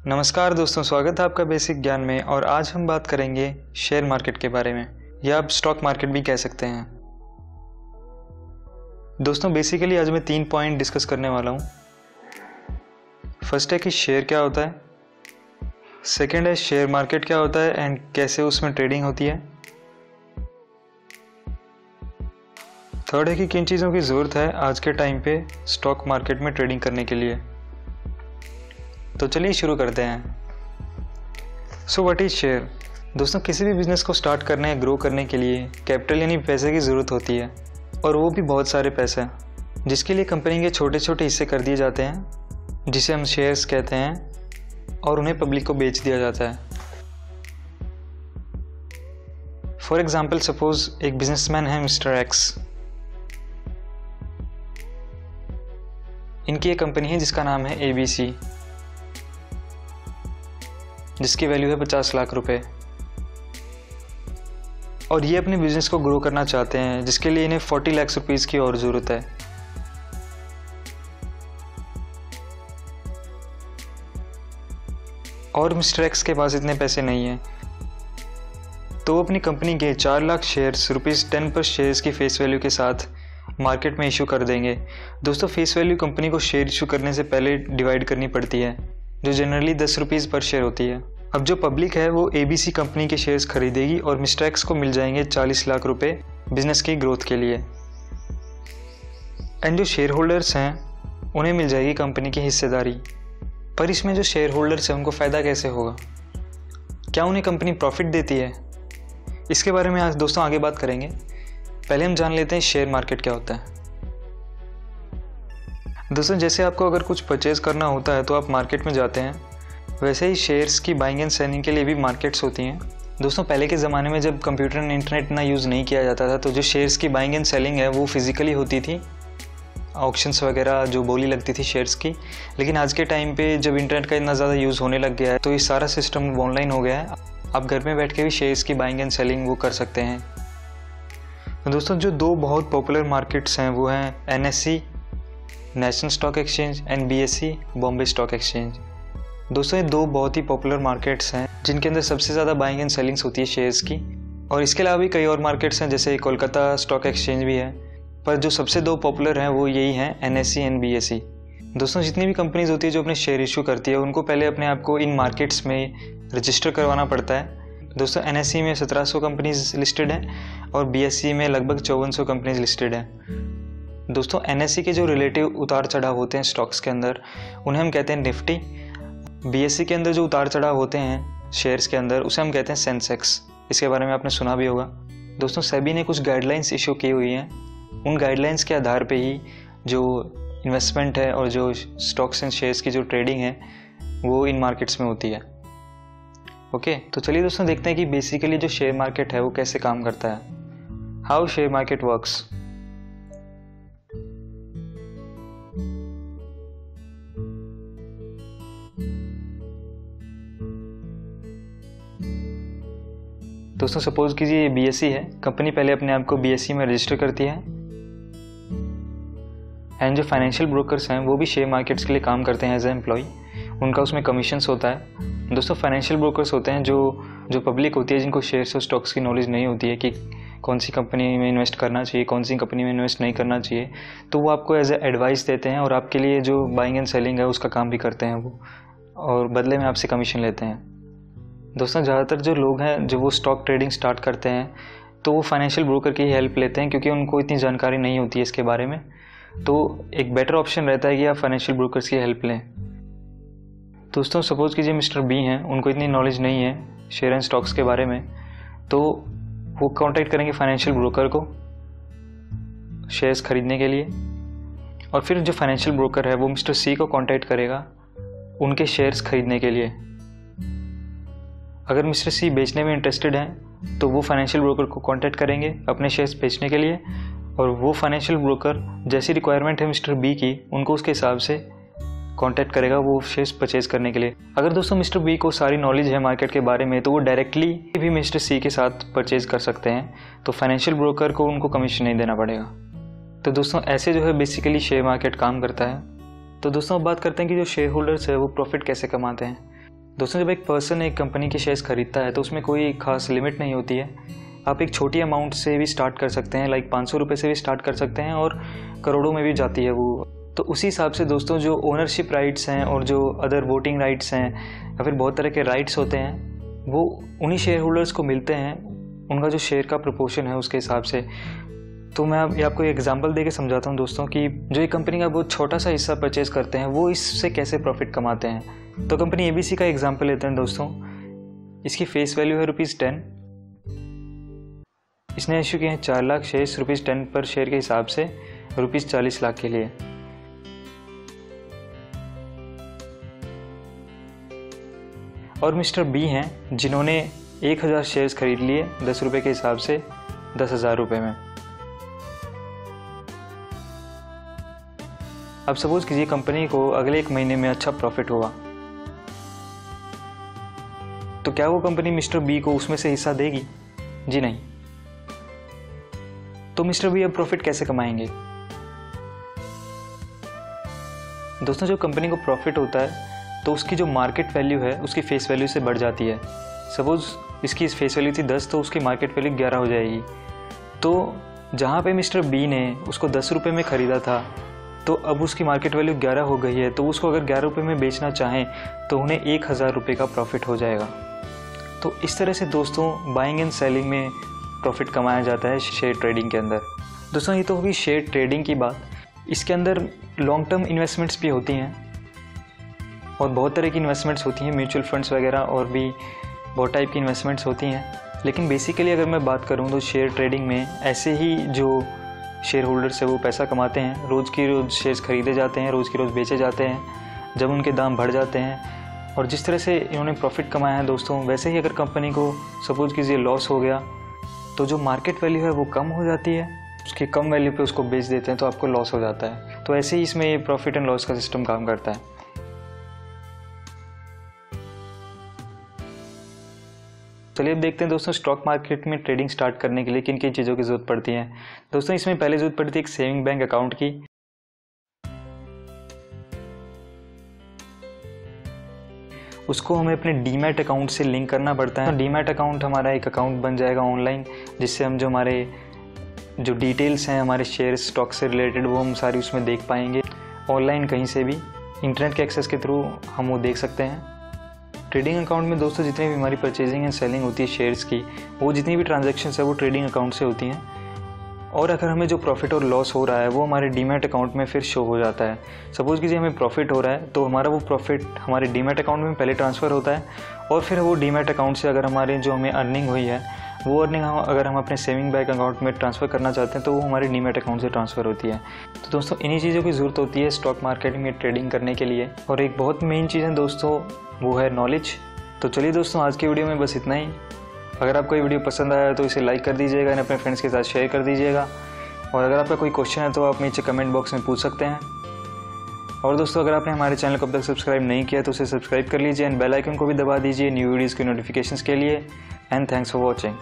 नमस्कार दोस्तों, स्वागत है आपका बेसिक ज्ञान में। और आज हम बात करेंगे शेयर मार्केट के बारे में, या आप स्टॉक मार्केट भी कह सकते हैं। दोस्तों बेसिकली आज मैं 3 पॉइंट डिस्कस करने वाला हूँ। फर्स्ट है कि शेयर क्या होता है, सेकंड है शेयर मार्केट क्या होता है एंड कैसे उसमें ट्रेडिंग होती है, थर्ड है कि किन चीज़ों की ज़रूरत है आज के टाइम पे स्टॉक मार्केट में ट्रेडिंग करने के लिए। तो चलिए शुरू करते हैं। So what is share. दोस्तों किसी भी बिजनेस को स्टार्ट करने या ग्रो करने के लिए कैपिटल यानी पैसे की ज़रूरत होती है, और वो भी बहुत सारे पैसे, जिसके लिए कंपनी के छोटे छोटे हिस्से कर दिए जाते हैं जिसे हम शेयर्स कहते हैं, और उन्हें पब्लिक को बेच दिया जाता है। फॉर एग्जाम्पल सपोज एक बिजनेसमैन है मिस्टर एक्स। इनकी एक कंपनी है जिसका नाम है ABC, जिसकी वैल्यू है 50 लाख रुपए, और ये अपने बिजनेस को ग्रो करना चाहते हैं जिसके लिए इन्हें 40 लाख रुपीस की और ज़रूरत है। और मिस्टर एक्स के पास इतने पैसे नहीं हैं, तो वो अपनी कंपनी के 4 लाख शेयर्स ₹10 पर शेयर्स की फेस वैल्यू के साथ मार्केट में इशू कर देंगे। दोस्तों फेस वैल्यू कंपनी को शेयर इशू करने से पहले डिवाइड करनी पड़ती है, जो जनरली ₹10 पर शेयर होती है। अब जो पब्लिक है वो ABC कंपनी के शेयर्स खरीदेगी और मिस्टर एक्स को मिल जाएंगे 40 लाख रुपए बिजनेस की ग्रोथ के लिए। एंड जो शेयर होल्डर्स हैं उन्हें मिल जाएगी कंपनी की हिस्सेदारी। पर इसमें जो शेयर होल्डर्स हैं उनको फ़ायदा कैसे होगा, क्या उन्हें कंपनी प्रॉफिट देती है, इसके बारे में आज दोस्तों आगे बात करेंगे। पहले हम जान लेते हैं शेयर मार्केट क्या होता है। दोस्तों जैसे आपको अगर कुछ परचेज करना होता है तो आप मार्केट में जाते हैं, वैसे ही शेयर्स की बाइंग एंड सेलिंग के लिए भी मार्केट्स होती हैं। दोस्तों पहले के ज़माने में जब कंप्यूटर एंड इंटरनेट इतना यूज़ नहीं किया जाता था, तो जो शेयर्स की बाइंग एंड सेलिंग है वो फिजिकली होती थी, ऑक्शंस वगैरह जो बोली लगती थी शेयर्स की। लेकिन आज के टाइम पे जब इंटरनेट का इतना ज़्यादा यूज़ होने लग गया है तो ये सारा सिस्टम ऑनलाइन हो गया है। आप घर में बैठ के भी शेयर्स की बाइंग एंड सेलिंग वो कर सकते हैं। तो दोस्तों जो 2 बहुत पॉपुलर मार्केट्स हैं वो हैं NSE national stock exchange and BSE Bombay stock exchange. दोस्तों ये 2 बहुत ही पॉपुलर मार्केट्स हैं जिनके अंदर सबसे ज़्यादा बाइंग एंड सेलिंग्स होती है शेयर्स की। और इसके अलावा भी कई और मार्केट्स हैं, जैसे कोलकाता स्टॉक एक्सचेंज भी है, पर जो सबसे 2 पॉपुलर हैं वो यही हैं NSE एंड BSE। दोस्तों जितनी भी कंपनीज होती है जो अपने शेयर इशू करती है, उनको पहले अपने आप को इन मार्केट्स में रजिस्टर करवाना पड़ता है। दोस्तों NSE में 1700 कंपनीज लिस्टेड हैं और BSE में लगभग 5400 कंपनीज लिस्टेड हैं। दोस्तों NSE के जो रिलेटिव उतार चढ़ाव होते हैं स्टॉक्स के अंदर, उन्हें हम कहते हैं निफ्टी। BSE के अंदर जो उतार चढ़ाव होते हैं शेयर्स के अंदर, उसे हम कहते हैं सेंसेक्स। इसके बारे में आपने सुना भी होगा। दोस्तों सेबी ने कुछ गाइडलाइंस इशू की हुई हैं, उन गाइडलाइंस के आधार पे ही जो इन्वेस्टमेंट है और जो स्टॉक्स एंड शेयर्स की जो ट्रेडिंग है वो इन मार्केट्स में होती है। ओके, तो चलिए दोस्तों देखते हैं कि बेसिकली जो शेयर मार्केट है वो कैसे काम करता है, हाउ शेयर मार्केट वर्क्स। दोस्तों सपोज कीजिए ये BSE है, कंपनी पहले अपने आप को BSE में रजिस्टर करती है। एंड जो फाइनेंशियल ब्रोकर्स हैं वो भी शेयर मार्केट्स के लिए काम करते हैं एज ए एम्प्लॉय, उनका उसमें कमीशंस होता है। दोस्तों फाइनेंशियल ब्रोकर्स होते हैं जो पब्लिक होती है, जिनको शेयर्स और स्टॉक्स की नॉलेज नहीं होती है कि कौन सी कंपनी में इन्वेस्ट करना चाहिए, कौन सी कंपनी में इन्वेस्ट नहीं करना चाहिए, तो वो आपको एज ए एडवाइस देते हैं और आपके लिए जो बाइंग एंड सेलिंग है उसका काम भी करते हैं वो, और बदले में आपसे कमीशन लेते हैं। दोस्तों ज़्यादातर जो लोग हैं जो वो स्टॉक ट्रेडिंग स्टार्ट करते हैं तो वो फाइनेंशियल ब्रोकर की हेल्प लेते हैं, क्योंकि उनको इतनी जानकारी नहीं होती है इसके बारे में। तो एक बेटर ऑप्शन रहता है कि आप फाइनेंशियल ब्रोकर्स की हेल्प लें। दोस्तों सपोज कीजिए मिस्टर B हैं, उनको इतनी नॉलेज नहीं है शेयर एंड स्टॉक्स के बारे में, तो वो कांटेक्ट करेंगे फाइनेंशियल ब्रोकर को शेयर्स खरीदने के लिए, और फिर जो फाइनेंशियल ब्रोकर है वो मिस्टर C को कांटेक्ट करेगा उनके शेयर्स खरीदने के लिए। अगर मिस्टर C बेचने में इंटरेस्टेड हैं तो वो फाइनेंशियल ब्रोकर को कांटेक्ट करेंगे अपने शेयर्स बेचने के लिए, और वो फाइनेंशियल ब्रोकर जैसी रिक्वायरमेंट है मिस्टर B की, उनको उसके हिसाब से कांटेक्ट करेगा वो शेयर्स परचेज करने के लिए। अगर दोस्तों मिस्टर B को सारी नॉलेज है मार्केट के बारे में, तो वो डायरेक्टली भी मिस्टर C के साथ परचेज कर सकते हैं, तो फाइनेंशियल ब्रोकर को उनको कमीशन नहीं देना पड़ेगा। तो दोस्तों ऐसे जो है बेसिकली शेयर मार्केट काम करता है। तो दोस्तों अब बात करते हैं कि जो शेयर होल्डर्स है वो प्रॉफिट कैसे कमाते हैं। दोस्तों, जब एक पर्सन एक कंपनी के शेयर्स खरीदता है तो उसमें कोई खास लिमिट नहीं होती है। आप एक छोटी अमाउंट से भी स्टार्ट कर सकते हैं, लाइक 500 रुपये से भी स्टार्ट कर सकते हैं और करोड़ों में भी जाती है वो। तो उसी हिसाब से दोस्तों, जो ओनरशिप राइट्स हैं और जो अदर वोटिंग राइट्स हैं या फिर बहुत तरह के राइट्स होते हैं, वो उन्हीं शेयर होल्डर्स को मिलते हैं, उनका जो शेयर का प्रोपोर्शन है उसके हिसाब से। तो मैं आपको एक एग्जांपल देके समझाता हूँ दोस्तों कि जो एक कंपनी का बहुत छोटा सा हिस्सा परचेज करते हैं वो इससे कैसे प्रॉफिट कमाते हैं। तो कंपनी ABC का एग्जांपल लेते हैं दोस्तों। इसकी फेस वैल्यू है ₹10। इसने इशू किए हैं 4 लाख शेयर्स ₹10 पर शेयर के हिसाब से ₹40 लाख के लिए। और मिस्टर B हैं जिन्होंने 1000 शेयर्स खरीद लिए 10 रुपये के हिसाब से 10,000 रुपये में। अब सपोज कीजिए कंपनी को अगले 1 महीने में अच्छा प्रॉफिट हुआ, तो क्या वो कंपनी मिस्टर B को उसमें से हिस्सा देगी? जी नहीं। तो मिस्टर B अब प्रॉफिट कैसे कमाएंगे? दोस्तों, जब कंपनी को प्रॉफिट होता है तो उसकी जो मार्केट वैल्यू है उसकी फेस वैल्यू से बढ़ जाती है। सपोज इसकी फेस वैल्यू थी 10, तो उसकी मार्केट वैल्यू 11 हो जाएगी। तो जहाँ पे मिस्टर B ने उसको 10 रुपये में ख़रीदा था, तो अब उसकी मार्केट वैल्यू 11 हो गई है। तो उसको अगर 11 रुपये में बेचना चाहें तो उन्हें 1000 रुपये का प्रॉफिट हो जाएगा। तो इस तरह से दोस्तों बाइंग एंड सेलिंग में प्रॉफिट कमाया जाता है शेयर ट्रेडिंग के अंदर। दोस्तों, ये तो होगी शेयर ट्रेडिंग की बात। इसके अंदर लॉन्ग टर्म इन्वेस्टमेंट्स भी होती हैं और बहुत तरह की इन्वेस्टमेंट्स होती हैं, म्यूचुअल फंड्स वगैरह और भी बहुत टाइप की इन्वेस्टमेंट्स होती हैं। लेकिन बेसिकली अगर मैं बात करूं तो शेयर ट्रेडिंग में ऐसे ही जो शेयर होल्डर्स है वो पैसा कमाते हैं। रोज़ की रोज़ शेयर्स खरीदे जाते हैं, रोज़ की रोज़ बेचे जाते हैं जब उनके दाम बढ़ जाते हैं। और जिस तरह से इन्होंने प्रॉफिट कमाया है दोस्तों, वैसे ही अगर कंपनी को सपोज कीजिए लॉस हो गया तो जो मार्केट वैल्यू है वो कम हो जाती है, उसकी कम वैल्यू पे उसको बेच देते हैं तो आपको लॉस हो जाता है। तो ऐसे ही इसमें ये प्रॉफिट एंड लॉस का सिस्टम काम करता है। चलिए अब देखते हैं दोस्तों, स्टॉक मार्केट में ट्रेडिंग स्टार्ट करने के लिए किन किन चीज़ों की ज़रूरत पड़ती है। दोस्तों, इसमें पहले ज़रूरत पड़ती है एक सेविंग बैंक अकाउंट की। उसको हमें अपने डीमैट अकाउंट से लिंक करना पड़ता है। तो डीमैट अकाउंट हमारा एक अकाउंट बन जाएगा ऑनलाइन, जिससे हम जो हमारे जो डिटेल्स हैं हमारे शेयर स्टॉक से रिलेटेड वो हम सारी उसमें देख पाएंगे ऑनलाइन, कहीं से भी इंटरनेट के एक्सेस के थ्रू हम वो देख सकते हैं। ट्रेडिंग अकाउंट में दोस्तों जितनी भी हमारी परचेजिंग एंड सेलिंग होती है शेयर्स की, वो जितनी भी ट्रांजैक्शंस है वो ट्रेडिंग अकाउंट से होती हैं। और अगर हमें जो प्रॉफिट और लॉस हो रहा है वो हमारे डीमैट अकाउंट में फिर शो हो जाता है। सपोज़ कीजिए हमें प्रॉफिट हो रहा है तो हमारा वो प्रॉफिट हमारे डीमैट अकाउंट में पहले ट्रांसफ़र होता है और फिर वो डीमैट अकाउंट से अगर हमारे जो हमें अर्निंग हुई है वो अर्निंग अगर हम अपने सेविंग बैंक अकाउंट में ट्रांसफ़र करना चाहते हैं तो वो हमारे डीमैट अकाउंट से ट्रांसफ़र होती है। तो दोस्तों, इन्हीं चीज़ों की ज़रूरत होती है स्टॉक मार्केट में ट्रेडिंग करने के लिए। और एक बहुत मेन चीज़ है दोस्तों, वो है नॉलेज। तो चलिए दोस्तों, आज की वीडियो में बस इतना ही। अगर आपको ये वीडियो पसंद आया तो इसे लाइक कर दीजिएगा, अपने फ्रेंड्स के साथ शेयर कर दीजिएगा। और अगर आपका कोई क्वेश्चन है तो आप नीचे कमेंट बॉक्स में पूछ सकते हैं। और दोस्तों, अगर आपने हमारे चैनल को अब तक सब्सक्राइब नहीं किया तो उसे सब्सक्राइब कर लीजिए एंड बेल आइकन को भी दबा दीजिए न्यू वीडियोज़ की नोटिफिकेशंस के लिए। And thanks for watching.